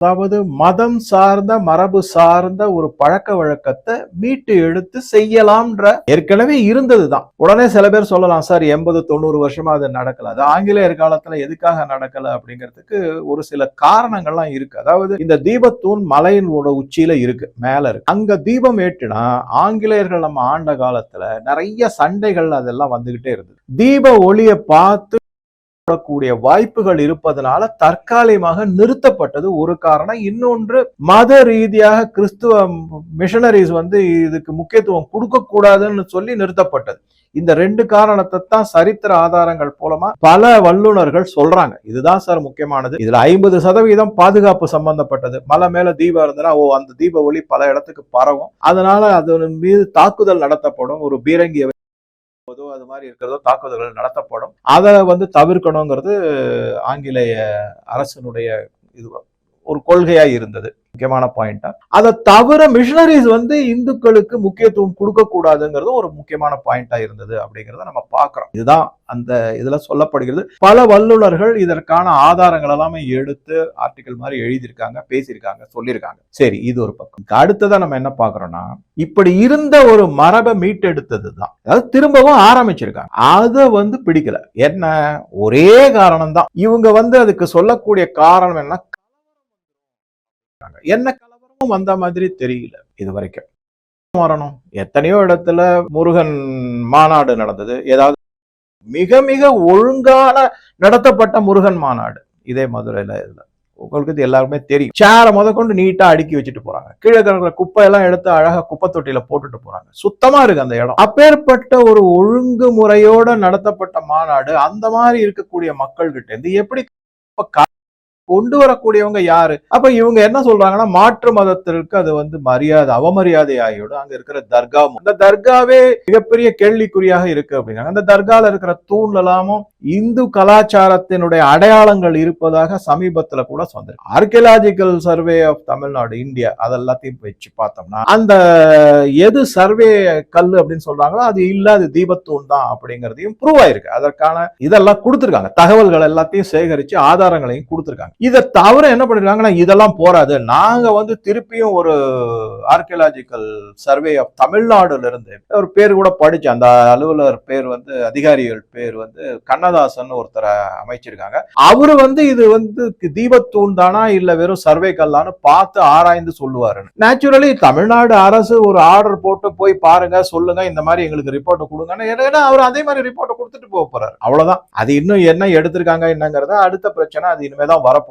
அதாவது மதம் சார்ந்த மரபு சார்ந்த ஒரு பழக்க வழக்கத்தை மீட்டு எடுத்து செய்யலாம்ன்ற ஏற்கனவே இருந்ததுதான். உடனே சில பேர் சொல்லலாம், சார் 80-90 வருஷமா அது நடக்கல, அது ஆங்கிலேயர் காலத்துல எதுக்காக நடக்கல அப்படிங்கிறதுக்கு ஒரு சில காரணங்கள்லாம் இருக்கு. அதாவது இந்த தீபத்தூண் மலையினோட உச்சியில இருக்கு, மேல இருக்கு. அங்க தீபம் ஏற்றுனா ஆங்கிலேயர்கள் நம்ம ஆண்ட காலத்துல நிறைய சண்டைகள் அதெல்லாம் வந்துகிட்டே இருந்தது. தீப ஒளியை பார்த்து கூடிய வாய்ப்புகள் இருப்பதனால தற்காலிகமாக நிறுத்தப்பட்டது ஒரு காரணம். இன்னொன்று, மத ரீதியாக கிறிஸ்துவ மிஷனரிஸ் இதுக்கு முக்கியத்துவம் கொடுக்க கூடாதுன்னு சொல்லி நிறுத்தப்பட்டது. இந்த ரெண்டு காரணத்தை தான் சரித்திர ஆதாரங்கள் மூலமா பல வல்லுநர்கள் சொல்றாங்க. இதுதான் சார் முக்கியமானது. இதுல 50% பாதுகாப்பு சம்பந்தப்பட்டது. மலை மேல தீபம் இருந்ததுன்னா அந்த தீப ஒளி பல இடத்துக்கு பரவும், அதனால அதன் மீது தாக்குதல் நடத்தப்படும். ஒரு பீரங்கிய அது மாதிரி இருக்கிறதோ தாக்குதல்கள் நடத்தப்படும். அதை தவிர்க்கணுங்கிறது ஆங்கிலேய அரசனுடைய இது ஒரு கொள்கையா இருந்தது. முக்கியமான பாயிண்டா. அதை தவிர மிஷனரிஸ் இந்துக்களுக்கு முக்கியத்துவம் கொடுக்க கூடாதுங்கிறது ஒரு முக்கியமான பாயிண்டா இருந்தது அப்படிங்கறத நம்ம பார்க்கிறோம். இதுதான் அந்த இதுல சொல்லப்படுகிறது. பல வல்லுநர்கள் இதற்கான ஆதாரங்கள் எல்லாமே எடுத்து ஆர்டிகல் மாதிரி எழுதியிருக்காங்க, பேசியிருக்காங்க, சொல்லியிருக்காங்க. சரி, இது ஒரு பக்கம். அடுத்ததான் நம்ம என்ன பார்க்கிறோம்னா, இப்படி இருந்த ஒரு மரபை மீட்டெடுத்தது தான், அதாவது திரும்பவும் ஆரம்பிச்சிருக்காங்க. அதை பிடிக்கல. என்ன ஒரே காரணம் தான். இவங்க அதுக்கு சொல்லக்கூடிய காரணம் என்ன கலவரமும் வந்த மாதிரி தெரியல இது வரைக்கும். வரணும், எத்தனையோ இடத்துல முருகன் மாநாடு நடந்தது. ஏதாவது மிக மிக ஒழுங்கான நடத்தப்பட்ட முருகன் மாநாடு இதே மதுரையில இல்ல. உங்களுக்கு இது எல்லாருமே தெரியும். சேரை கொண்டு நீட்டா அடுக்கி வச்சுட்டு போறாங்க. கீழே இருக்கிற குப்பையெல்லாம் எடுத்து அழகா குப்பை தொட்டியில போட்டுட்டு போறாங்க. சுத்தமா இருக்கு அந்த இடம். அப்பேற்பட்ட ஒரு ஒழுங்குமுறையோட நடத்தப்பட்ட மாநாடு அந்த மாதிரி இருக்கக்கூடிய மக்கள் கிட்ட இருந்து எப்படி கொண்டு வரக்கூடியவங்க யாரு? அப்ப இவங்க என்ன சொல்றாங்கன்னா, மாற்று மதத்திற்கு அது மரியாதை அவமரியாதை ஆகிவிடும். அங்க இருக்கிற தர்கா, அந்த தர்காவே மிகப்பெரிய கேள்விக்குறியாக இருக்கு அப்படிங்கிறாங்க. அந்த தர்கால இருக்கிற தூண்ல எல்லாமும் இந்து கலாச்சாரத்தினுடைய அடையாளங்கள் இருப்பதாக சமீபத்துல கூட சொந்த archaeological survey of Tamil Nadu India அதெல்லாத்தையும் வச்சு பார்த்தோம்னா, அந்த எது சர்வே கல் அப்படின்னு சொல்றாங்களோ அது இல்ல, அது தீபத்தூண் தான் அப்படிங்கறதையும் ப்ரூவ் ஆயிருக்கு. அதற்கான இதெல்லாம் கொடுத்திருக்காங்க, தகவல்கள் எல்லாத்தையும் சேகரிச்சு ஆதாரங்களையும் கொடுத்திருக்காங்க. இதை தவிர என்ன பண்ணிருக்காங்கன்னா, இதெல்லாம் போராது, நாங்க திருப்பியும் ஒரு ஆர்கியலாஜிக்கல் சர்வே ஆஃப் தமிழ்நாடுல இருந்து ஒரு பேர் கூட படிச்சு, அந்த அலுவலர் பேர் அதிகாரிகள் பேர் கண்ணதாசன் ஒருத்தரை அமைச்சிருக்காங்க. அவரு இது தீபத்தூண் தானா இல்ல வெறும் சர்வே கல்லான்னு பார்த்து ஆராய்ந்து சொல்லுவாரு. நேச்சுரலி தமிழ்நாடு அரசு ஒரு ஆர்டர் போட்டு போய் பாருங்க, சொல்லுங்க, இந்த மாதிரி எங்களுக்கு ரிப்போர்ட் கொடுங்க. அவர் அதே மாதிரி ரிப்போர்ட் கொடுத்துட்டு போக போறாரு. அவ்வளவுதான். அது இன்னும் என்ன எடுத்திருக்காங்க என்னங்கிறத அடுத்த பிரச்சனை, அது இனிமேதான் வரப்போகுது.